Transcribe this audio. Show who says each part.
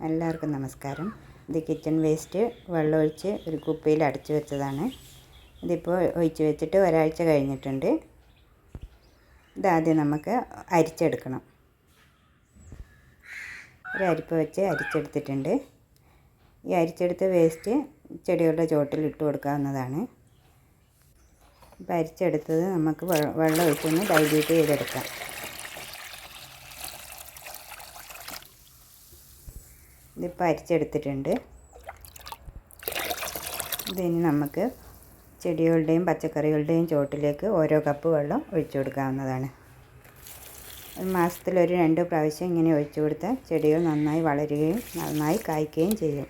Speaker 1: എല്ലാവർക്കും നമസ്കാരം. ഇത് കിച്ചൺ വേസ്റ്റ് വെള്ളമൊഴിച്ച് ഒരു കുപ്പിയിൽ അടച്ചു വെച്ചതാണ്. ഇതിപ്പോൾ ഒഴിച്ച് വെച്ചിട്ട് ഒരാഴ്ച കഴിഞ്ഞിട്ടുണ്ട്. ഇതാദ്യം നമുക്ക് അരിച്ചെടുക്കണം. ഒരു അരിപ്പ് വെച്ച് അരിച്ചെടുത്തിട്ടുണ്ട്. ഈ അരിച്ചെടുത്ത വേസ്റ്റ് ചെടികളുടെ ചുവട്ടിൽ ഇട്ട് കൊടുക്കാവുന്നതാണ്. ഇപ്പോൾ അരിച്ചെടുത്തത് നമുക്ക് വെള്ളം ഒഴിച്ചൊന്ന് ഡൈല്യൂട്ട് ചെയ്തെടുക്കാം. ഇതിപ്പോൾ അരിച്ചെടുത്തിട്ടുണ്ട്. ഇതിനി നമുക്ക് ചെടികളുടെയും പച്ചക്കറികളുടെയും ചുവട്ടിലേക്ക് ഓരോ കപ്പ് വെള്ളം ഒഴിച്ചു കൊടുക്കാവുന്നതാണ്. ഒരു മാസത്തിലൊരു 2 പ്രാവശ്യം ഇങ്ങനെ ഒഴിച്ചു കൊടുത്താൽ ചെടികൾ നന്നായി വളരുകയും നന്നായി കായ്ക്കുകയും ചെയ്യും.